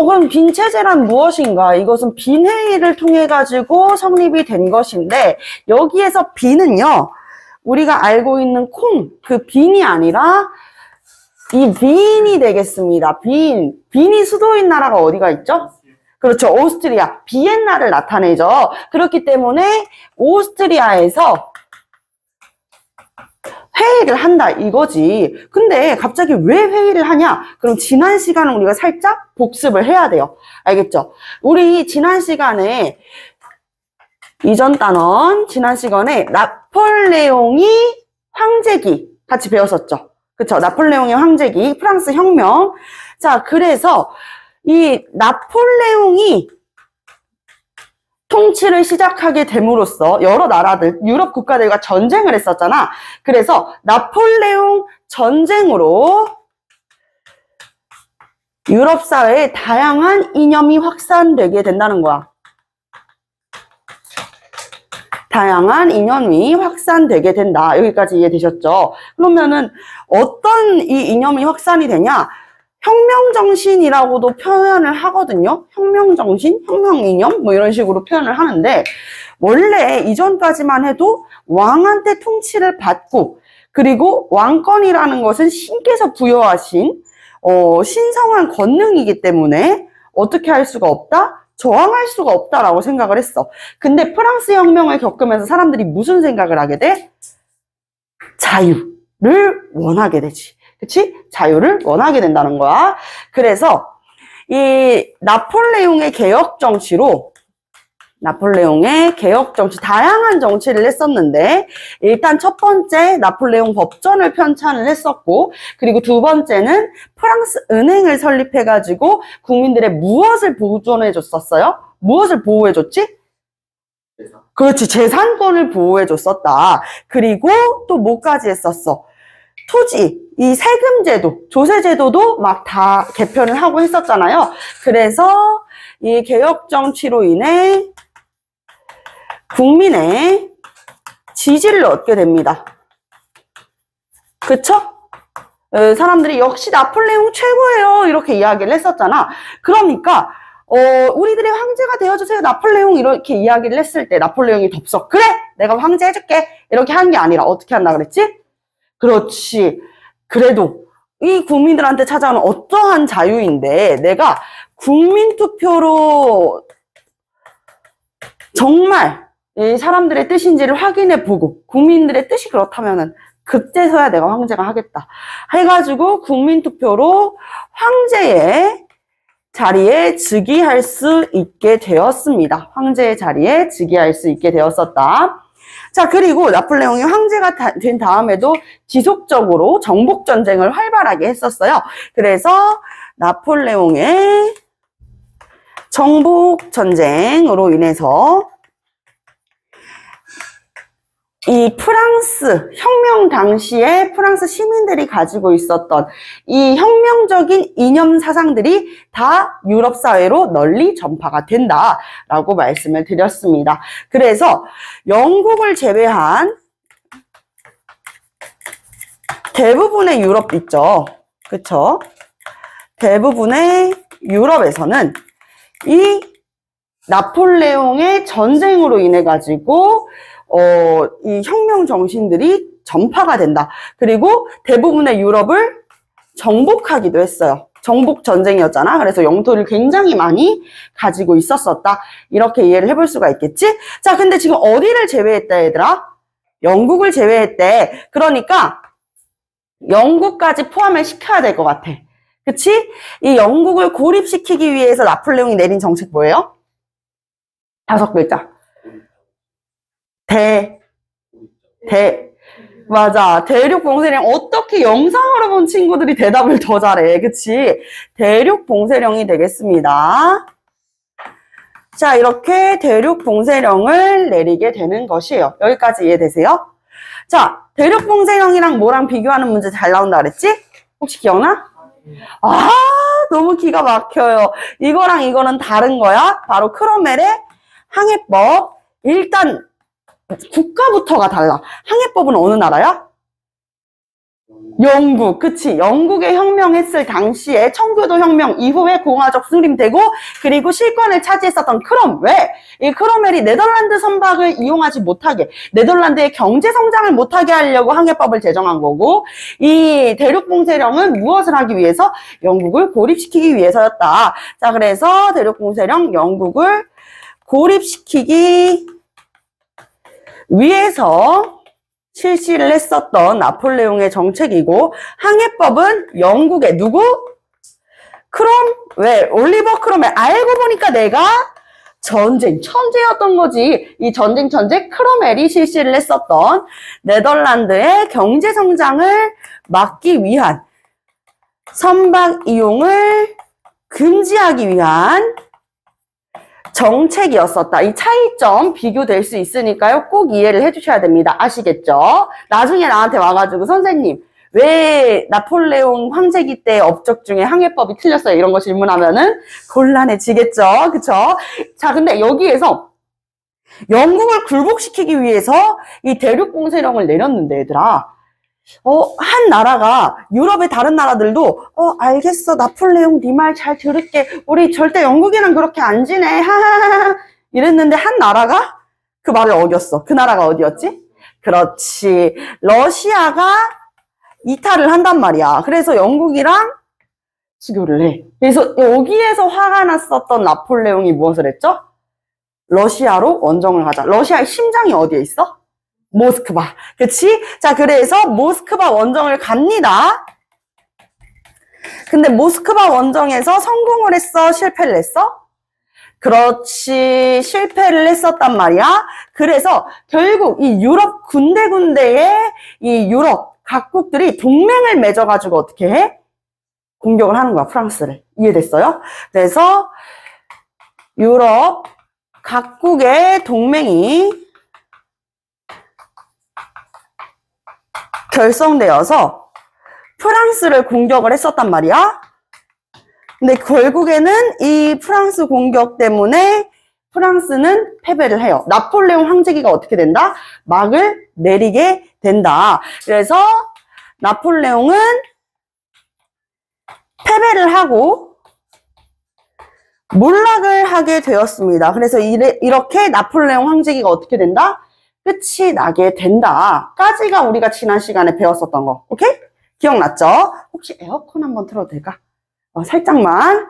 그럼 빈체제란 무엇인가? 이것은 빈회의를 통해 가지고 성립이 된 것인데, 여기에서 빈은요, 우리가 알고 있는 그 빈이 아니라 이 빈이 되겠습니다. 빈이 수도인 나라가 어디가 있죠? 그렇죠. 오스트리아. 비엔나를 나타내죠. 그렇기 때문에 오스트리아에서 회의를 한다 이거지. 근데 갑자기 왜 회의를 하냐? 그럼 지난 시간은 우리가 살짝 복습을 해야 돼요. 알겠죠? 우리 지난 시간에 이전 단원 지난 시간에 나폴레옹이 황제기 같이 배웠었죠. 그쵸? 나폴레옹의 황제기, 프랑스 혁명. 자, 그래서 이 나폴레옹이 통치를 시작하게 됨으로써 여러 나라들, 유럽 국가들과 전쟁을 했었잖아. 그래서 나폴레옹 전쟁으로 유럽 사회에 다양한 이념이 확산되게 된다는 거야. 다양한 이념이 확산되게 된다. 여기까지 이해되셨죠? 그러면은 어떤 이 이념이 확산이 되냐? 혁명정신이라고도 표현을 하거든요. 혁명정신, 혁명이념 뭐 이런 식으로 표현을 하는데 원래 이전까지만 해도 왕한테 통치를 받고 그리고 왕권이라는 것은 신께서 부여하신 신성한 권능이기 때문에 어떻게 할 수가 없다? 저항할 수가 없다라고 생각을 했어. 근데 프랑스 혁명을 겪으면서 사람들이 무슨 생각을 하게 돼? 자유를 원하게 되지. 그치? 자유를 원하게 된다는 거야. 그래서 이 나폴레옹의 개혁 정치로 다양한 정치를 했었는데 일단 첫 번째 나폴레옹 법전을 편찬을 했었고 그리고 두 번째는 프랑스 은행을 설립해가지고 국민들의 무엇을 보존해 줬었어요? 무엇을 보호해 줬지? 그렇지, 재산권을 보호해 줬었다. 그리고 또 뭐까지 했었어? 토지, 이 세금제도, 조세제도도 막 다 개편을 하고 했었잖아요. 그래서 이 개혁 정치로 인해 국민의 지지를 얻게 됩니다. 그쵸? 사람들이 역시 나폴레옹 최고예요 이렇게 이야기를 했었잖아. 그러니까 우리들의 황제가 되어주세요 나폴레옹 이렇게 이야기를 했을 때 나폴레옹이 덥석 그래 내가 황제 해줄게 이렇게 하는 게 아니라 어떻게 한다 그랬지? 그렇지. 그래도 이 국민들한테 찾아오는 어떠한 자유인데 내가 국민투표로 정말 이 사람들의 뜻인지를 확인해보고 국민들의 뜻이 그렇다면은 그때서야 내가 황제가 하겠다 해가지고 국민투표로 황제의 자리에 즉위할 수 있게 되었습니다. 황제의 자리에 즉위할 수 있게 되었었다. 자, 그리고 나폴레옹이 황제가 된 다음에도 지속적으로 정복전쟁을 활발하게 했었어요. 그래서 나폴레옹의 정복전쟁으로 인해서 이 프랑스 혁명 당시에 프랑스 시민들이 가지고 있었던 이 혁명적인 이념 사상들이 다 유럽 사회로 널리 전파가 된다라고 말씀을 드렸습니다. 그래서 영국을 제외한 대부분의 유럽 있죠. 그쵸? 대부분의 유럽에서는 이 나폴레옹의 전쟁으로 인해 가지고 이 혁명 정신들이 전파가 된다. 그리고 대부분의 유럽을 정복하기도 했어요. 정복 전쟁이었잖아. 그래서 영토를 굉장히 많이 가지고 있었었다. 이렇게 이해를 해볼 수가 있겠지? 자, 근데 지금 어디를 제외했다, 얘들아? 영국을 제외했대. 그러니까 영국까지 포함을 시켜야 될 것 같아. 그치? 이 영국을 고립시키기 위해서 나폴레옹이 내린 정책 뭐예요? 5글자. 맞아. 대륙 봉쇄령. 어떻게 영상으로 본 친구들이 대답을 더 잘해. 그치? 대륙 봉쇄령이 되겠습니다. 자, 이렇게 대륙 봉쇄령을 내리게 되는 것이에요. 여기까지 이해되세요? 자, 대륙 봉쇄령이랑 뭐랑 비교하는 문제 잘 나온다 그랬지? 혹시 기억나? 아, 너무 기가 막혀요. 이거랑 이거는 다른 거야. 바로 크로멜의 항해법. 일단 국가부터가 달라. 항해법은 어느 나라야? 영국, 그치. 영국의 혁명했을 당시에 청교도 혁명 이후에 공화적 수립되고, 그리고 실권을 차지했었던 크롬. 왜? 이 크롬웰이 네덜란드 선박을 이용하지 못하게, 네덜란드의 경제 성장을 못하게 하려고 항해법을 제정한 거고, 이 대륙공세령은 무엇을 하기 위해서? 영국을 고립시키기 위해서였다. 자, 그래서 대륙공세령 영국을 고립시키기 위해서 실시를 했었던 나폴레옹의 정책이고, 항해법은 영국의 누구? 왜? 올리버 크롬웰. 알고 보니까 내가 전쟁 천재였던 거지. 이 전쟁 천재 크롬웰이 실시를 했었던 네덜란드의 경제 성장을 막기 위한, 선박 이용을 금지하기 위한 정책이었었다. 이 차이점 비교될 수 있으니까요. 꼭 이해를 해주셔야 됩니다. 아시겠죠? 나중에 나한테 와가지고 선생님 왜 나폴레옹 황제기 때 업적 중에 항해법이 틀렸어요? 이런 거 질문하면은 곤란해지겠죠? 그쵸? 자, 근데 여기에서 영국을 굴복시키기 위해서 이 대륙공세령을 내렸는데, 얘들아. 한 나라가, 유럽의 다른 나라들도, 알겠어. 나폴레옹 네 말 잘 들을게. 우리 절대 영국이랑 그렇게 안 지내. 하하하. 이랬는데 한 나라가 그 말을 어겼어. 그 나라가 어디였지? 그렇지. 러시아가 이탈을 한단 말이야. 그래서 영국이랑 수교를 해. 그래서 여기에서 화가 났었던 나폴레옹이 무엇을 했죠? 러시아로 원정을 가자. 러시아의 심장이 어디에 있어? 모스크바. 그치? 자, 그래서 모스크바 원정을 갑니다. 근데 모스크바 원정에서 성공을 했어? 실패를 했어? 그렇지. 실패를 했었단 말이야. 그래서 결국 이 유럽 군데군데에 이 유럽 각국들이 동맹을 맺어가지고 어떻게 해? 공격을 하는 거야, 프랑스를. 이해됐어요? 그래서 유럽 각국의 동맹이 결성되어서 프랑스를 공격을 했었단 말이야. 근데 결국에는 이 프랑스 공격 때문에 프랑스는 패배를 해요. 나폴레옹 황제기가 어떻게 된다? 막을 내리게 된다. 그래서 나폴레옹은 패배를 하고 몰락을 하게 되었습니다. 그래서 이렇게 나폴레옹 황제기가 어떻게 된다? 끝이 나게 된다. 까지가 우리가 지난 시간에 배웠었던 거. 오케이? 기억났죠? 혹시 에어컨 한번 틀어도 될까? 살짝만.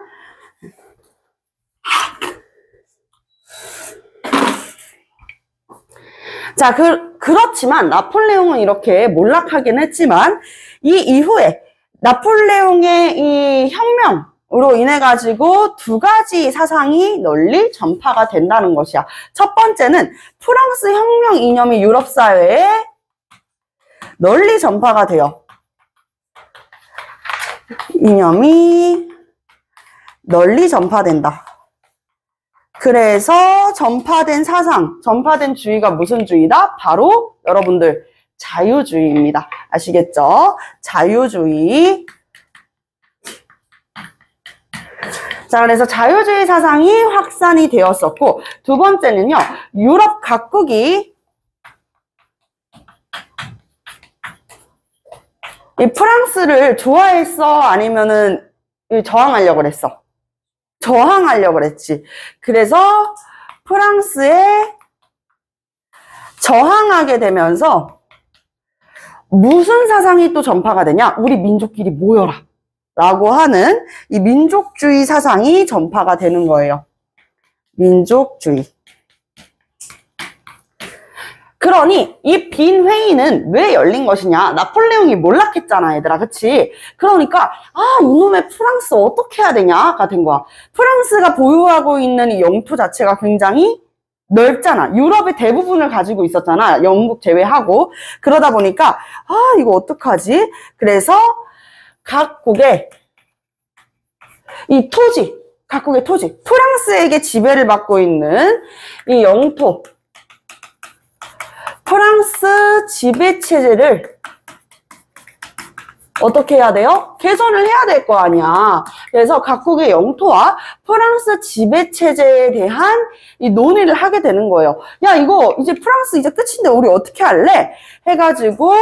자, 그렇지만 나폴레옹은 이렇게 몰락하긴 했지만 이 이후에 나폴레옹의 이 혁명으로 인해 가지고 두 가지 사상이 널리 전파가 된다는 것이야. 첫 번째는 프랑스 혁명 이념이 유럽 사회에 널리 전파가 돼요. 이념이 널리 전파된다. 그래서 전파된 사상, 전파된 주의가 무슨 주의다? 바로 여러분들 자유주의입니다. 아시겠죠? 자유주의. 자, 그래서 자유주의 사상이 확산이 되었었고, 두 번째는요, 유럽 각국이 이 프랑스를 좋아했어? 아니면은 저항하려고 그랬어? 저항하려고 그랬지. 그래서 프랑스에 저항하게 되면서 무슨 사상이 또 전파가 되냐? 우리 민족끼리 모여라. 라고 하는 이 민족주의 사상이 전파가 되는 거예요. 민족주의. 그러니 이 빈 회의는 왜 열린 것이냐? 나폴레옹이 몰락했잖아, 얘들아. 그치? 그러니까 이놈의 프랑스 어떻게 해야 되냐가 된 거야. 프랑스가 보유하고 있는 이 영토 자체가 굉장히 넓잖아. 유럽의 대부분을 가지고 있었잖아. 영국 제외하고. 그러다 보니까 이거 어떡하지? 그래서 각국의 이 토지, 각국의 토지, 프랑스에게 지배를 받고 있는 이 영토, 프랑스 지배체제를 어떻게 해야 돼요? 개선을 해야 될 거 아니야. 그래서 각국의 영토와 프랑스 지배체제에 대한 이 논의를 하게 되는 거예요. 야, 이거 이제 프랑스 이제 끝인데 우리 어떻게 할래? 해가지고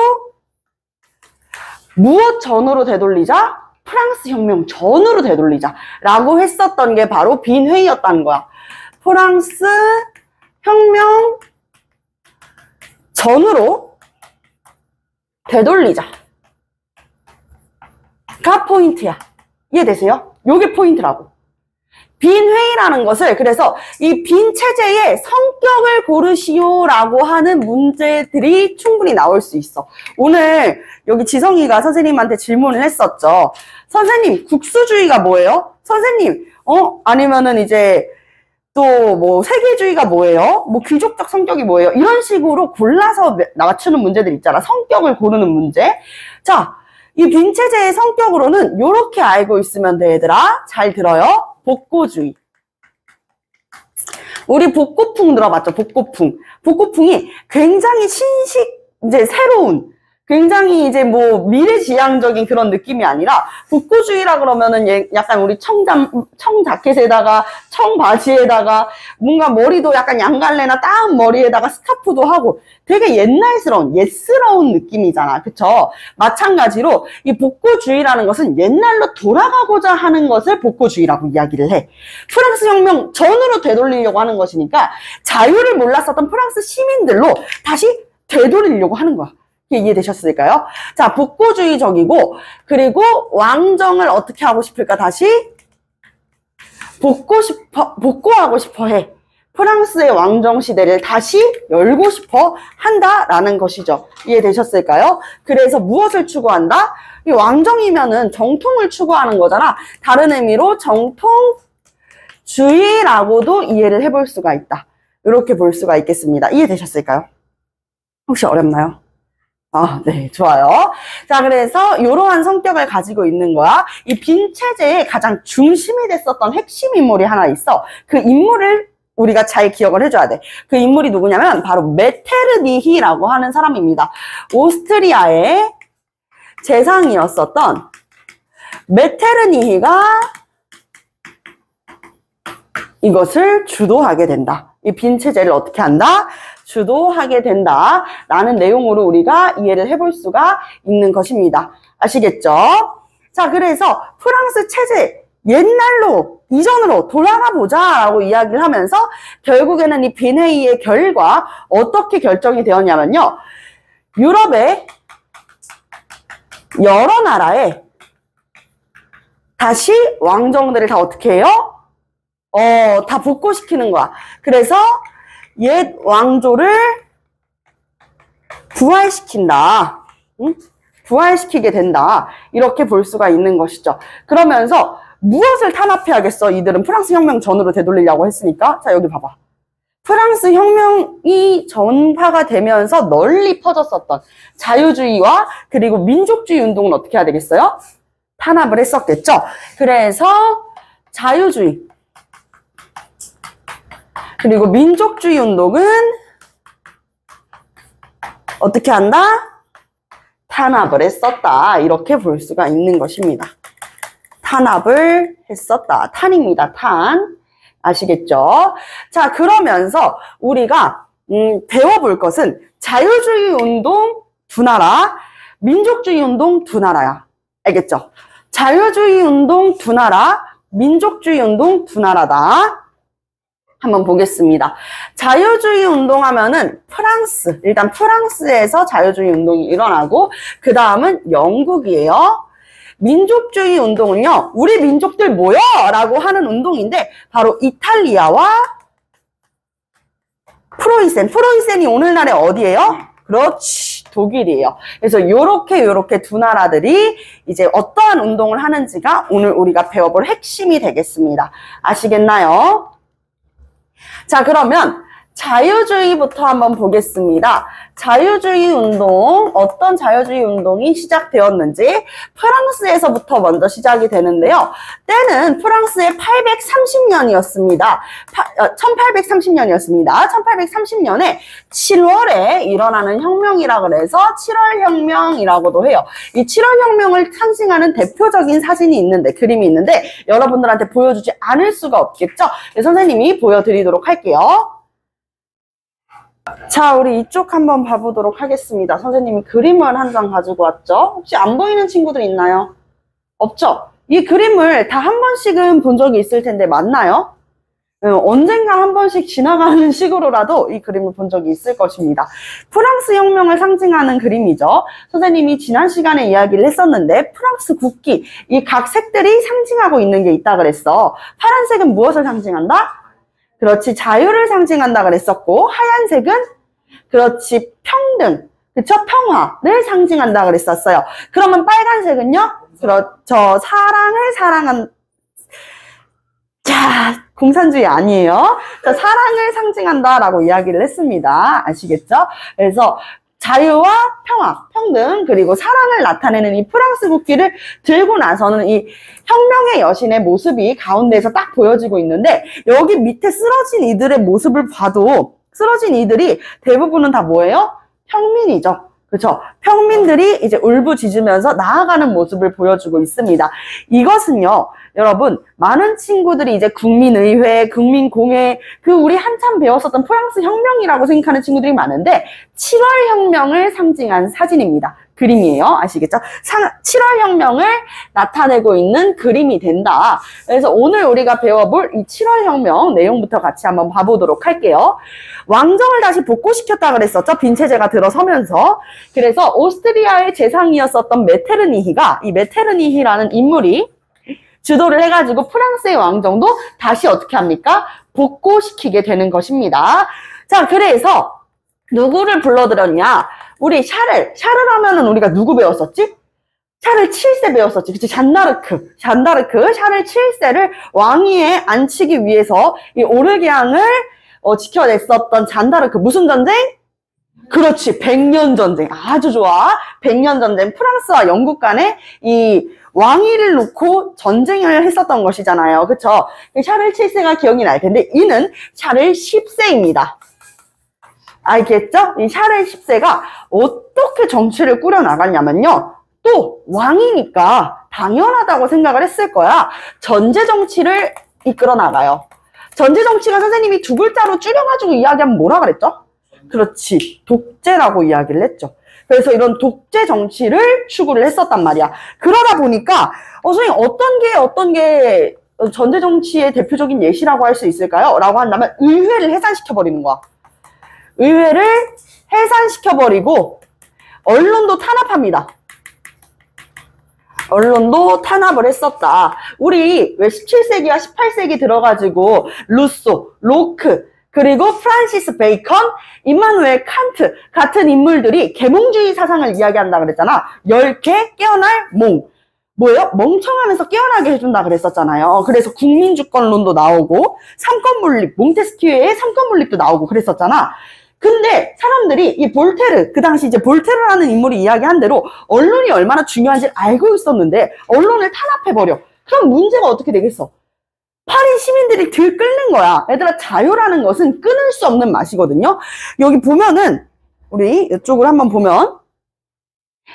무엇 전후로 되돌리자? 프랑스 혁명 전후로 되돌리자 라고 했었던 게 바로 빈 회의였다는 거야. 프랑스 혁명 전후로 되돌리자 가 포인트야. 이해되세요? 요게 포인트라고. 빈 회의라는 것을, 그래서 이 빈 체제의 성격을 고르시오라고 하는 문제들이 충분히 나올 수 있어. 오늘 여기 지성이가 선생님한테 질문을 했었죠. 선생님, 국수주의가 뭐예요? 선생님, 아니면은 이제 또 뭐 세계주의가 뭐예요? 뭐 귀족적 성격이 뭐예요? 이런 식으로 골라서 맞추는 문제들 있잖아. 성격을 고르는 문제. 자, 이 빈 체제의 성격으로는 요렇게 알고 있으면 돼, 얘들아. 잘 들어요. 복고주의. 우리 복고풍 들어봤죠? 복고풍. 복고풍이 굉장히 이제 새로운, 굉장히 이제 뭐 미래지향적인 그런 느낌이 아니라, 복고주의라 그러면은 약간 우리 청자켓에다가 청바지에다가 뭔가 머리도 약간 양갈래나 따은 머리에다가 스카프도 하고 되게 옛날스러운, 옛스러운 느낌이잖아. 그쵸? 마찬가지로 이 복고주의라는 것은 옛날로 돌아가고자 하는 것을 복고주의라고 이야기를 해. 프랑스 혁명 전후로 되돌리려고 하는 것이니까 자유를 몰랐었던 프랑스 시민들로 다시 되돌리려고 하는 거야. 이해되셨을까요? 자, 복고주의적이고, 그리고 왕정을 어떻게 하고 싶을까? 다시 복고하고 싶어 해. 프랑스의 왕정 시대를 다시 열고 싶어 한다라는 것이죠. 이해되셨을까요? 그래서 무엇을 추구한다? 이 왕정이면은 정통을 추구하는 거잖아. 다른 의미로 정통주의라고도 이해를 해볼 수가 있다. 이렇게 볼 수가 있겠습니다. 이해되셨을까요? 혹시 어렵나요? 네, 좋아요. 자, 그래서 이러한 성격을 가지고 있는 거야. 이 빈 체제의 가장 중심이 됐었던 핵심 인물이 하나 있어. 그 인물을 우리가 잘 기억을 해줘야 돼. 그 인물이 누구냐면 바로 메테르니히라고 하는 사람입니다. 오스트리아의 재상이었었던 메테르니히가 이것을 주도하게 된다. 이 빈 체제를 어떻게 한다? 주도하게 된다라는 내용으로 우리가 이해를 해볼 수가 있는 것입니다. 아시겠죠? 자, 그래서 프랑스 체제 옛날로, 이전으로 돌아가 보자라고 이야기를 하면서 결국에는 이 빈 회의의 결과 어떻게 결정이 되었냐면요. 유럽의 여러 나라에 다시 왕정들을 다 어떻게 해요? 다 복고시키는 거야. 그래서 옛 왕조를 부활시킨다. 응? 부활시키게 된다. 이렇게 볼 수가 있는 것이죠. 그러면서 무엇을 탄압해야겠어? 이들은 프랑스 혁명 전후로 되돌리려고 했으니까. 자, 여기 봐봐. 프랑스 혁명이 전파가 되면서 널리 퍼졌었던 자유주의와 그리고 민족주의 운동은 어떻게 해야 되겠어요? 탄압을 했었겠죠. 그래서 자유주의 그리고 민족주의 운동은 어떻게 한다? 탄압을 했었다. 이렇게 볼 수가 있는 것입니다. 탄압을 했었다. 탄입니다. 탄. 아시겠죠? 자, 그러면서 우리가 배워볼 것은 자유주의 운동 두 나라, 민족주의 운동 두 나라야. 알겠죠? 자유주의 운동 두 나라, 민족주의 운동 두 나라다. 한번 보겠습니다. 자유주의 운동하면은 프랑스, 일단 프랑스에서 자유주의 운동이 일어나고 그 다음은 영국이에요. 민족주의 운동은요, 우리 민족들 모여! 라고 하는 운동인데 바로 이탈리아와 프로이센이 오늘날의 어디예요? 그렇지, 독일이에요. 그래서 요렇게 두 나라들이 이제 어떠한 운동을 하는지가 오늘 우리가 배워볼 핵심이 되겠습니다. 아시겠나요? 자, 그러면 자유주의부터 한번 보겠습니다. 자유주의 운동, 어떤 자유주의 운동이 시작되었는지 프랑스에서부터 먼저 시작이 되는데요. 때는 프랑스의 830년이었습니다. 1830년이었습니다. 1830년에 7월에 일어나는 혁명이라 그래서 7월 혁명이라고도 해요. 이 7월 혁명을 상징하는 대표적인 사진이 있는데, 그림이 있는데 여러분들한테 보여주지 않을 수가 없겠죠? 네, 선생님이 보여드리도록 할게요. 자, 우리 이쪽 한번 봐보도록 하겠습니다. 선생님이 그림을 한 장 가지고 왔죠? 혹시 안 보이는 친구들 있나요? 없죠? 이 그림을 다 한 번씩은 본 적이 있을 텐데 맞나요? 언젠가 한 번씩 지나가는 식으로라도 이 그림을 본 적이 있을 것입니다. 프랑스 혁명을 상징하는 그림이죠. 선생님이 지난 시간에 이야기를 했었는데 프랑스 국기, 이 각 색들이 상징하고 있는 게 있다 그랬어. 파란색은 무엇을 상징한다? 그렇지, 자유를 상징한다 그랬었고, 하얀색은 그렇지, 평등, 그쵸? 평화를 상징한다 그랬었어요. 그러면 빨간색은요? 그렇죠, 사랑을 자, 공산주의 아니에요. 자, 사랑을 상징한다라고 이야기를 했습니다. 아시겠죠? 그래서 자유와 평화, 평등, 그리고 사랑을 나타내는 이 프랑스 국기를 들고 나서는 이 혁명의 여신의 모습이 가운데에서 딱 보여지고 있는데, 여기 밑에 쓰러진 이들의 모습을 봐도 쓰러진 이들이 대부분은 다 뭐예요? 평민이죠. 그렇죠? 평민들이 이제 울부짖으면서 나아가는 모습을 보여주고 있습니다. 이것은요, 여러분, 많은 친구들이 이제 국민의회, 국민공회, 우리 한참 배웠었던 프랑스 혁명이라고 생각하는 친구들이 많은데, 7월 혁명을 상징한 사진입니다. 그림이에요. 아시겠죠? 7월 혁명을 나타내고 있는 그림이 된다. 그래서 오늘 우리가 배워볼 이 7월 혁명 내용부터 같이 한번 봐보도록 할게요. 왕정을 다시 복고시켰다 그랬었죠? 빈체제가 들어서면서. 그래서 오스트리아의 재상이었었던 메테르니히가, 이 메테르니히라는 인물이 주도를 해가지고 프랑스의 왕정도 다시 어떻게 합니까? 복고시키게 되는 것입니다. 자, 그래서 누구를 불러들였냐? 우리 샤를 하면은 우리가 누구 배웠었지? 샤를 7세 배웠었지. 그치? 잔다르크, 샤를 7세를 왕위에 앉히기 위해서 이 오르게앙을 지켜냈었던 잔다르크. 무슨 전쟁? 그렇지, 100년 전쟁. 아주 좋아. 100년 전쟁. 프랑스와 영국 간에 이 왕위를 놓고 전쟁을 했었던 것이잖아요. 그쵸? 샤를 7세가 기억이 날 텐데, 이는 샤를 10세입니다. 알겠죠? 이 샤를 10세가 어떻게 정치를 꾸려나갔냐면요. 또 왕이니까 당연하다고 생각을 했을 거야. 전제 정치를 이끌어 나가요. 전제 정치가 선생님이 두 글자로 줄여가지고 이야기하면 뭐라 그랬죠? 그렇지, 독재라고 이야기를 했죠. 그래서 이런 독재 정치를 추구를 했었단 말이야. 그러다 보니까 선생님 어떤 게 전제 정치의 대표적인 예시라고 할 수 있을까요? 라고 한다면 의회를 해산시켜버리는 거야. 의회를 해산시켜버리고 언론도 탄압합니다. 언론도 탄압을 했었다. 우리 왜 17세기와 18세기 들어가지고 루소, 로크, 그리고 프란시스 베이컨, 임마누엘 칸트 같은 인물들이 계몽주의 사상을 이야기한다 그랬잖아. 10개 깨어날 몽. 뭐예요? 멍청하면서 깨어나게 해준다 그랬었잖아요. 그래서 국민주권론도 나오고 삼권분립, 몽테스키에의 삼권분립도 나오고 그랬었잖아. 근데 사람들이 이 볼테르, 그 당시 이제 볼테르라는 인물이 이야기한 대로 언론이 얼마나 중요한지 알고 있었는데 언론을 탄압해버려. 그럼 문제가 어떻게 되겠어? 파리 시민들이 들끓는 거야. 얘들아, 자유라는 것은 끊을 수 없는 맛이거든요. 여기 보면은 우리 이쪽으로 한번 보면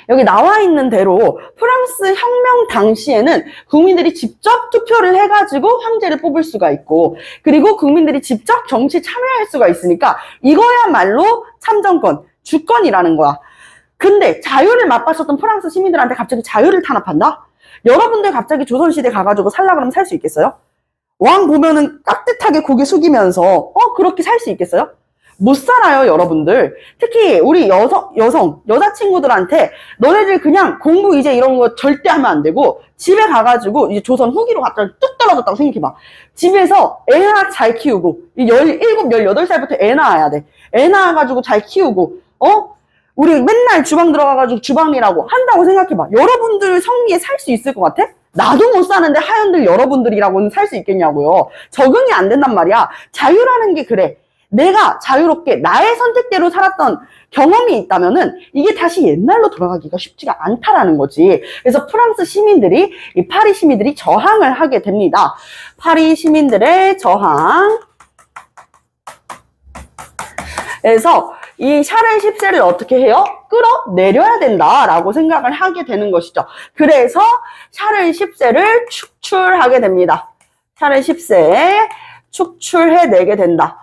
여기 나와 있는 대로 프랑스 혁명 당시에는 국민들이 직접 투표를 해가지고 황제를 뽑을 수가 있고, 그리고 국민들이 직접 정치에 참여할 수가 있으니까 이거야말로 참정권, 주권이라는 거야. 근데 자유를 맛봤었던 프랑스 시민들한테 갑자기 자유를 탄압한다? 여러분들 갑자기 조선시대 가가지고 살라 그러면 살 수 있겠어요? 왕 보면은 깍듯하게 고개 숙이면서 그렇게 살 수 있겠어요? 못 살아요, 여러분들. 특히 우리 여자 친구들한테 너네들 그냥 공부 이제 이런 거 절대 하면 안 되고 집에 가가지고 이제 조선 후기로 갑자기 뚝 떨어졌다고 생각해봐. 집에서 애나 잘 키우고 17, 18살부터 애 낳아야 돼. 애 낳아가지고 잘 키우고 우리 맨날 주방 들어가가지고 주방일하고 한다고 생각해봐. 여러분들 성미에 살 수 있을 것 같아? 나도 못 사는데 하연들 여러분들이라고는 살 수 있겠냐고요. 적응이 안 된단 말이야. 자유라는 게 그래. 내가 자유롭게 나의 선택대로 살았던 경험이 있다면은 이게 다시 옛날로 돌아가기가 쉽지가 않다라는 거지. 그래서 프랑스 시민들이, 이 파리 시민들이 저항을 하게 됩니다. 파리 시민들의 저항. 그래서 이 샤를 10세를 어떻게 해요? 끌어내려야 된다라고 생각을 하게 되는 것이죠. 그래서 샤를 10세를 축출하게 됩니다. 샤를 10세에 축출해내게 된다.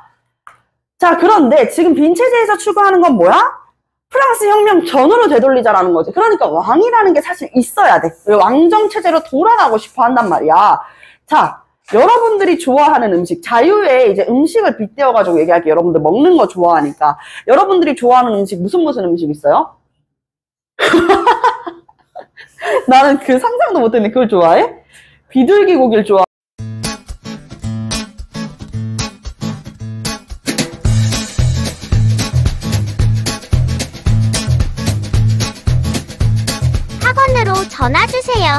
자, 그런데 지금 빈체제에서 추구하는 건 뭐야? 프랑스 혁명 전으로 되돌리자라는 거지. 그러니까 왕이라는 게 사실 있어야 돼. 왜 왕정체제로 돌아가고 싶어 한단 말이야. 자, 여러분들이 좋아하는 음식, 자유에 이제 음식을 빗대어가지고 얘기할게. 여러분들 먹는 거 좋아하니까. 여러분들이 좋아하는 음식, 무슨 음식 있어요? 나는 그 상상도 못했는데 그걸 좋아해? 비둘기 고기를 좋아. 학원으로 전화 주세요.